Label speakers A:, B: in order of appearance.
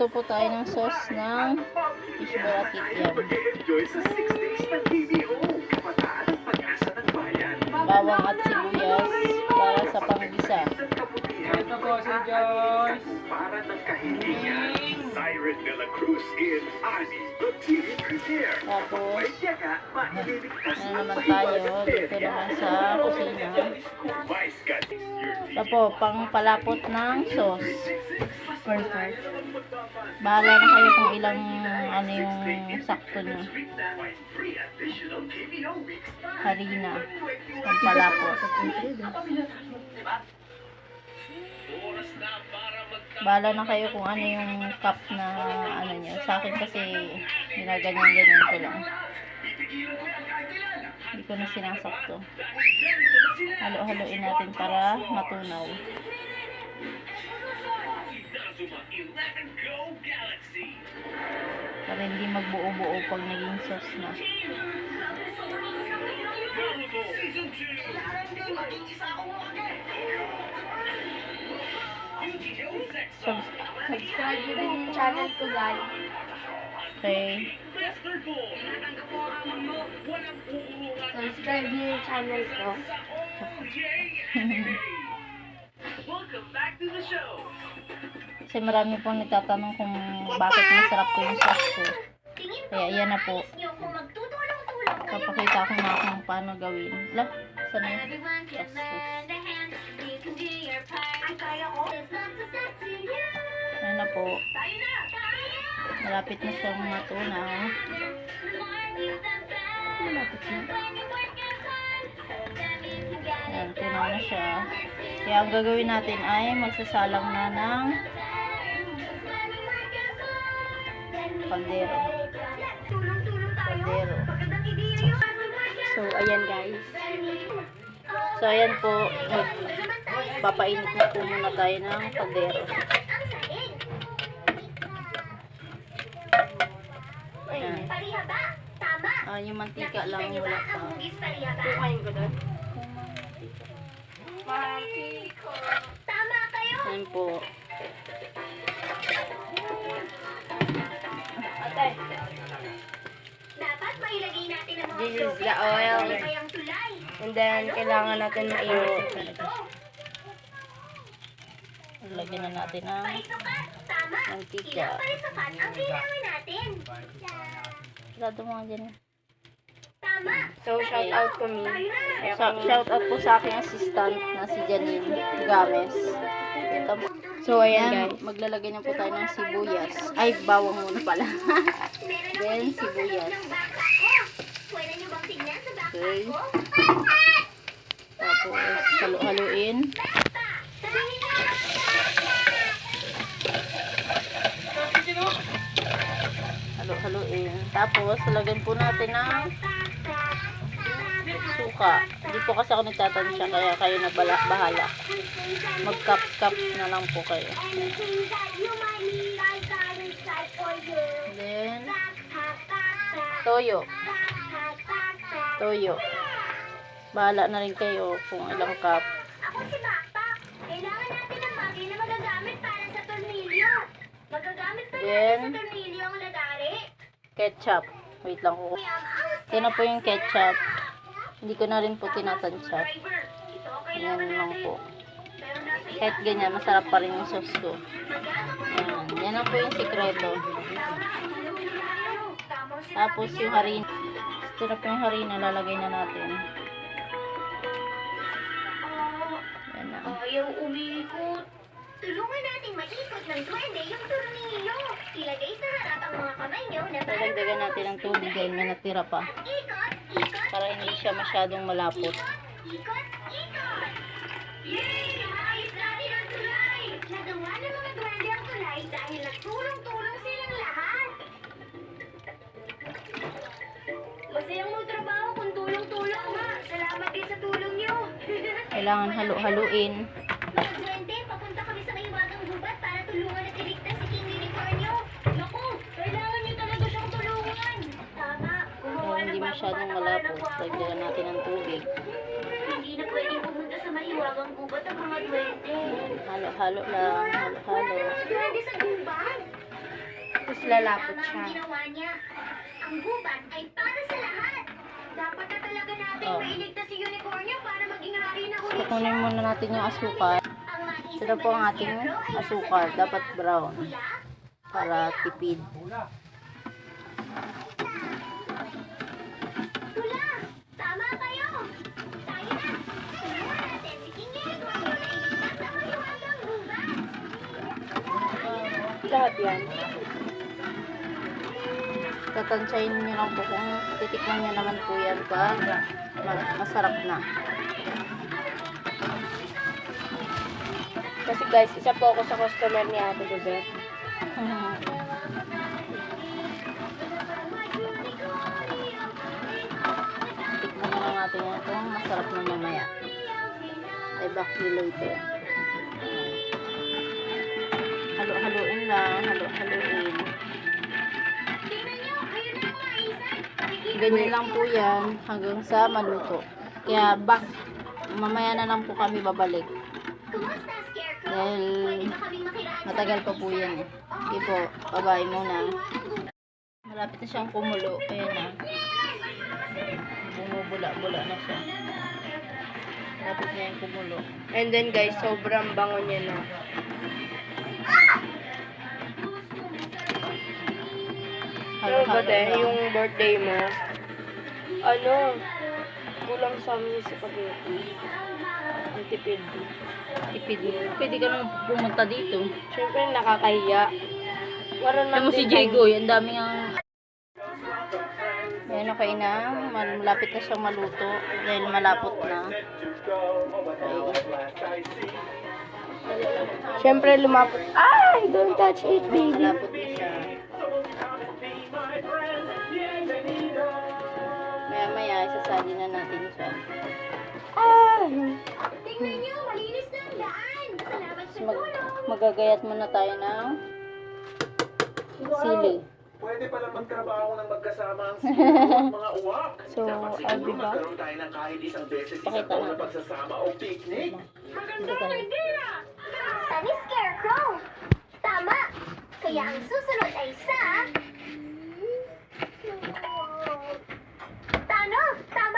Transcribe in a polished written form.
A: Magluto po tayo ng sauce ng fishball at kikiam. Bawang at sibuyas para sa panggisa.
B: Ito po si Joyce.
C: Para ng kahilingan. Siren de la Cruz in Ani, the TV premiere.
A: Tapos,
C: Ano
A: naman tayo dito naman sa kusina. Ito po, pang palapot ng sauce.
B: Perfect.
A: Bahala na kayo kung ilang ano yung sakto nyo. Harina. Pang palapot. Bahala na kayo kung ano yung cup na ano nyo. Sa akin kasi ginaganyan-ganyan ko lang. Hindi ko na sinasakto. Halo-haloin natin para matunaw. Para hindi magbuo-buo pag naging sauce na.
D: Subscribe nyo rin yung channel ko, guys.
A: Okay.
D: Subscribe nyo yung channel ko.
A: Kasi marami pong nagtatanong kung bakit masarap po yung sauce ko. Kaya ayan na po. Papakita ko na kung paano gawin. Lah, saan na yun? Ayan na po. Malapit na siyang matunaw. Malapit na. Ayan, tunaw na siya. Kaya ang gagawin natin ay magsasalang na ng kaldero. Kaldero.
D: So, ayan guys.
A: So, ayan po. Papainit na po muna tayo ng kaldero. Ayan. Yung mantika lang wala pa.
D: Kukain ko doon.
A: Ayan po.
D: This is the oil. And then, kailangan natin mainit.
A: Lagyan na natin ng mantika. Lado mo nga dyan.
D: So, shout out ko me.
A: Shout out po sa aking assistant na si Janine Games. Ito po.
D: So, ayan guys.
A: Maglalagay na po tayo ng sibuyas. Ay, bawang muna pala. Then, sibuyas. Okay. Tapos, halo-haloin. Halo-haloin. Tapos, lagyan po natin ng suka. Hindi po kasi ako nagtatansya, kaya kayo na bahala. Mag-cups na lang po kayo. Then, toyo. Toyo. Bahala na rin kayo kung ilang cup.
E: Ako si Bakbak. Kailangan natin ng bagay na magagamit para sa tornilyo. Magagamit pa
A: Then,
E: natin sa tornilyo ang lagari.
A: ketchup. Wait lang ko. Ito na po yung ketchup. Hindi ko na rin po tinatansya. Yan lang po. Kahit ganyan, masarap pa rin yung sauce ko. Ayan. Yan lang po yung sikreto. Tapos yung harina. Ito na po yung harina. Lalagay na natin. Yan na.
E: Ayaw umikot. Tulungan natin maikot ng duwende yung tornilyo. Ilagay sa harap ang mga kamay nyo na parang
A: Dagdagan natin ng tubig dahil may natira pa.
E: ikot, ikot,
A: Para hindi siya masyadong malapot.
E: ikot, ikot. Yay! Maayos natin ang tulay! Nagawa ng mga duwende ang tulay dahil nagtulong-tulong silang lahat. Masayang magtrabaho kung tulong-tulong ha. Salamat din sa tulong nyo.
A: Kailangan halo-haluin.
E: Mga duwende, papunta kami sa mahiwagang gubat para tulungan at iligtas si King Unicornio. Naku, kailangan nyo talaga siyang tulungan. Tama, gumawa
A: Kung hindi
E: ng bagong
A: masyadong
E: patakaran
A: malapot,
E: ng gwapo.
A: dagdagan natin ng tubig.
E: Hindi na pwedeng pumunta sa mahiwagang gubat ang mga duwende.
A: Halo-halo lang. Halo-halo.
E: Mga duwende sa gubat?
D: Tapos lalapot
E: Tama
D: siya.
E: ang ginawa niya. Ang gubat ay para sa lahat. Dapat na talaga natin
A: Oh.
E: mailigtas si Unicornio para maging hari na ulit
A: Kukunin
E: siya.
A: muna natin yung asukal.
E: Ang maisip
A: Ito po ang
E: na
A: ating
E: scarecrow ay nasa
A: asukal.
E: ilalim
A: Dapat
E: ng
A: brown.
E: pula.
A: Para tipid.
B: Pula.
E: Tula! Tama kayo! Tayo na! Tulungan natin si King Unicornio na iligtas sa maliwagang gubat.
D: Lahat yan.
A: Tatansyahin nyo lang po kung titikman nyo naman po yan pag masarap na.
D: Kasi guys, isa po ako sa customer ni Ate Bebet.
A: Tikman na lang natin yan kung masarap na mamaya. Ay back you later. Halo-haloin lang. Halo-haloin.
E: Tingnan niyo! Ayun na ang maisan!
A: Ganyan lang po yan hanggang sa maluto. Kaya back, mamaya na lang po kami babalik.
E: Kumusta, Scarecrow?
A: Dahil
E: Pwede ba kaming makiraan sa
A: matagal pa po yan eh. Sige po, bye muna. Malapit na siyang kumulo. Ayan na. Bumubula-bula na siya. Malapit na yung kumulo.
D: And then guys, sobrang bango niya na. Pero ba
A: Halo-halo lang.
D: yung birthday mo, ano, kulang sa amin yung spaghetti. Ang tipid.
A: Tipid mo. Pwede ka nang pumunta dito.
D: Siyempre, nakakahiya. Meron
A: Alam mo si
D: din
A: Jago, ang daming ang... Ayan, okay na. Malapit na siyang maluto. Dahil malapot na.
D: Siyempre, lumapot. Ay, don't touch it, baby.
A: Malapot na siya. Maya-maya, isasali na natin siya.
D: Ah!
E: Tingnan niyo! Malinis na ang daan! Salamat sa
A: Tapos
E: tulong!
A: magagayat muna tayo ng sili.
C: Pwede pala magtrabaho ng magkasama ang sino mga uwak.
D: So,
C: Dapat
D: I'll be
C: siguro
D: back.
C: magkaroon tayo ng kahit isang beses isang
A: Pakita
C: taon na
A: natin.
C: pagsasama o picnic.
A: Dito tayo.
E: Sunny Scarecrow! Tama! Kaya ang susunod ay sa... Tano! Tama